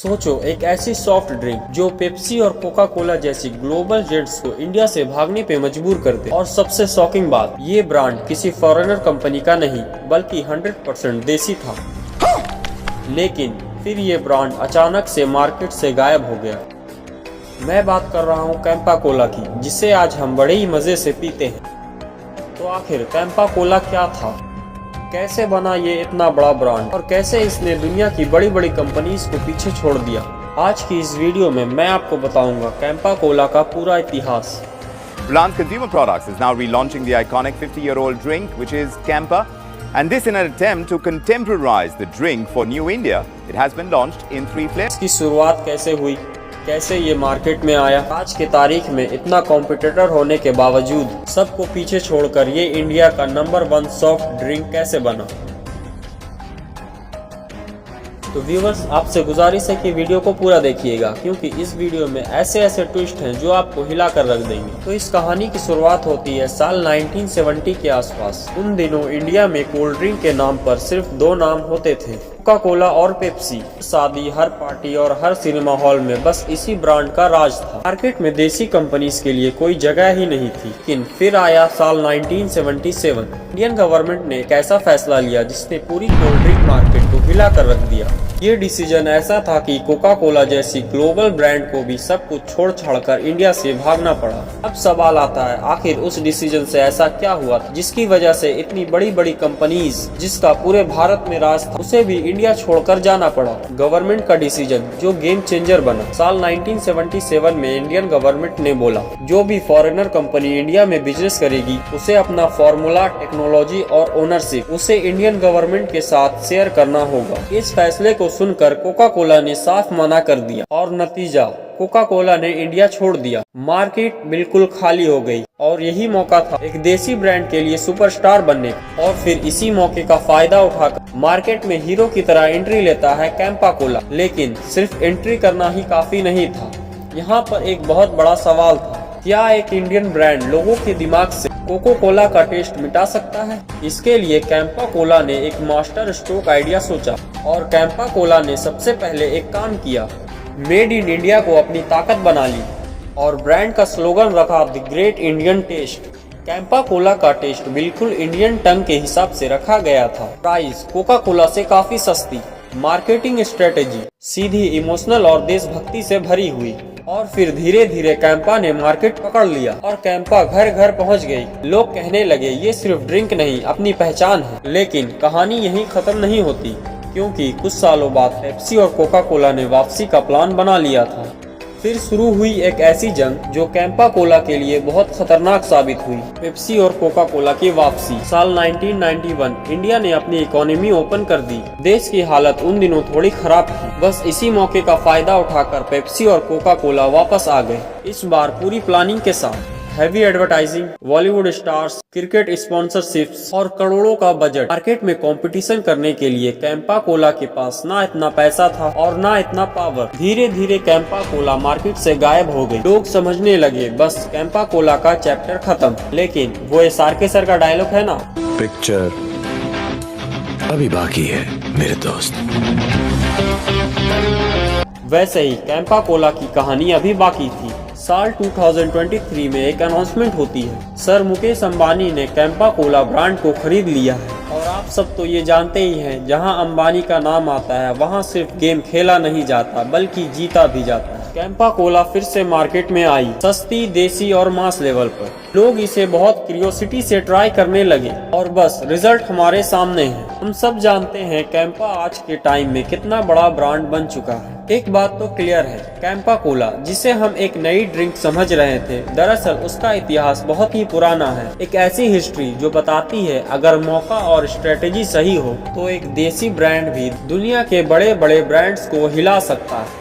सोचो, एक ऐसी सॉफ्ट ड्रिंक जो पेप्सी और कोका कोला जैसी ग्लोबल जेंट्स को इंडिया से भागने पे मजबूर कर दे। और सबसे शॉकिंग बात, ये ब्रांड किसी फॉरेनर कंपनी का नहीं बल्कि 100% देसी था। लेकिन फिर ये ब्रांड अचानक से मार्केट से गायब हो गया। मैं बात कर रहा हूँ कैंपा कोला की, जिसे आज हम बड़े ही मजे से पीते हैं। तो आखिर कैंपा कोला क्या था, कैसे बना ये इतना बड़ा ब्रांड और कैसे इसने दुनिया की बड़ी बड़ी कंपनीज को पीछे छोड़ दिया, आज की इस वीडियो में मैं आपको बताऊंगा कैंपा कोला का पूरा इतिहास। Reliance Consumer Products is now relaunching the iconic 50-year-old drink, which is Campa, and this in an attempt to contemporize the drink for New India. It has been launched in 3 flavors. इसकी शुरुआत कैसे हुई, कैसे ये market में आया, आज के तारीख में इतना कॉम्पिटिटर होने के बावजूद सबको पीछे छोड़कर ये इंडिया का नंबर 1 सॉफ्ट ड्रिंक कैसे बना। तो व्यूअर्स, आपसे गुजारिश है कि वीडियो को पूरा देखिएगा, क्योंकि इस वीडियो में ऐसे ऐसे ट्विस्ट हैं जो आपको हिला कर रख देंगे। तो इस कहानी की शुरुआत होती है साल 1970 के आसपास। उन दिनों इंडिया में कोल्ड ड्रिंक के नाम पर सिर्फ 2 नाम होते थे, कोका कोला और पेप्सी। शादी, हर पार्टी और हर सिनेमा हॉल में बस इसी ब्रांड का राज था। मार्केट में देसी कंपनीज के लिए कोई जगह ही नहीं थी। लेकिन फिर आया साल 1977। इंडियन गवर्नमेंट ने एक ऐसा फैसला लिया जिसने पूरी कोल्ड ड्रिंक मार्केट को हिला कर रख दिया। ये डिसीजन ऐसा था कि कोका कोला जैसी ग्लोबल ब्रांड को भी सब कुछ छोड़ छाड़ कर इंडिया से भागना पड़ा। अब सवाल आता है, आखिर उस डिसीजन से ऐसा क्या हुआ था जिसकी वजह से इतनी बड़ी बड़ी कंपनीज, जिसका पूरे भारत में राज था, उसे भी इंडिया छोड़कर जाना पड़ा। गवर्नमेंट का डिसीजन जो गेम चेंजर बना। साल 1977 में इंडियन गवर्नमेंट ने बोला, जो भी फॉरेनर कंपनी इंडिया में बिजनेस करेगी उसे अपना फॉर्मूला, टेक्नोलॉजी और ओनरशिप उसे इंडियन गवर्नमेंट के साथ शेयर करना होगा। इस फैसले को सुनकर कोका कोला ने साफ मना कर दिया और नतीजा, कोका कोला ने इंडिया छोड़ दिया। मार्केट बिल्कुल खाली हो गई और यही मौका था एक देसी ब्रांड के लिए सुपरस्टार बनने का। और फिर इसी मौके का फायदा उठाकर मार्केट में हीरो की तरह एंट्री लेता है कैंपा कोला। लेकिन सिर्फ एंट्री करना ही काफी नहीं था। यहाँ पर एक बहुत बड़ा सवाल था, क्या एक इंडियन ब्रांड लोगों के दिमाग से कोका कोला का टेस्ट मिटा सकता है? इसके लिए कैंपा कोला ने एक मास्टर स्ट्रोक आइडिया सोचा और कैंपा कोला ने सबसे पहले एक काम किया, मेड इन इंडिया को अपनी ताकत बना ली और ब्रांड का स्लोगन रखा, the great Indian taste. Campa Cola का टेस्ट बिल्कुल इंडियन टंग के हिसाब से रखा गया था। प्राइस कोका कोला से काफी सस्ती, मार्केटिंग स्ट्रेटेजी सीधी, इमोशनल और देशभक्ति से भरी हुई। और फिर धीरे धीरे कैंपा ने मार्केट पकड़ लिया और कैंपा घर घर पहुंच गई। लोग कहने लगे, ये सिर्फ ड्रिंक नहीं, अपनी पहचान है। लेकिन कहानी यहीं खत्म नहीं होती, क्योंकि कुछ सालों बाद पेप्सी और कोका कोला ने वापसी का प्लान बना लिया था। फिर शुरू हुई एक ऐसी जंग जो कैंपा कोला के लिए बहुत खतरनाक साबित हुई। पेप्सी और कोका कोला की वापसी। साल 1991 इंडिया ने अपनी इकोनॉमी ओपन कर दी। देश की हालत उन दिनों थोड़ी खराब थी। बस इसी मौके का फायदा उठाकर पेप्सी और कोका कोला वापस आ गए, इस बार पूरी प्लानिंग के साथ। Heavy advertising, Bollywood stars, cricket sponsorships और करोड़ों का बजट। मार्केट में कंपटीशन करने के लिए कैंपा कोला के पास ना इतना पैसा था और ना इतना पावर। धीरे धीरे कैंपा कोला मार्केट से गायब हो गई। लोग समझने लगे बस कैंपा कोला का चैप्टर खत्म। लेकिन वो SRK सर का डायलॉग है ना, पिक्चर अभी बाकी है मेरे दोस्त। वैसे ही कैंपा कोला की कहानी अभी बाकी थी। साल 2023 में एक अनाउंसमेंट होती है, सर मुकेश अंबानी ने कैंपा कोला ब्रांड को खरीद लिया है। और आप सब तो ये जानते ही हैं, जहां अंबानी का नाम आता है वहां सिर्फ गेम खेला नहीं जाता बल्कि जीता भी जाता है। कैंपा कोला फिर से मार्केट में आई, सस्ती, देसी और मास लेवल पर। लोग इसे बहुत क्यूरियोसिटी से ट्राई करने लगे और बस रिजल्ट हमारे सामने है। हम सब जानते हैं कैंपा आज के टाइम में कितना बड़ा ब्रांड बन चुका है। एक बात तो क्लियर है, कैंपा कोला जिसे हम एक नई ड्रिंक समझ रहे थे, दरअसल उसका इतिहास बहुत ही पुराना है। एक ऐसी हिस्ट्री जो बताती है अगर मौका और स्ट्रेटेजी सही हो तो एक देसी ब्रांड भी दुनिया के बड़े बड़े ब्रांड्स को हिला सकता है।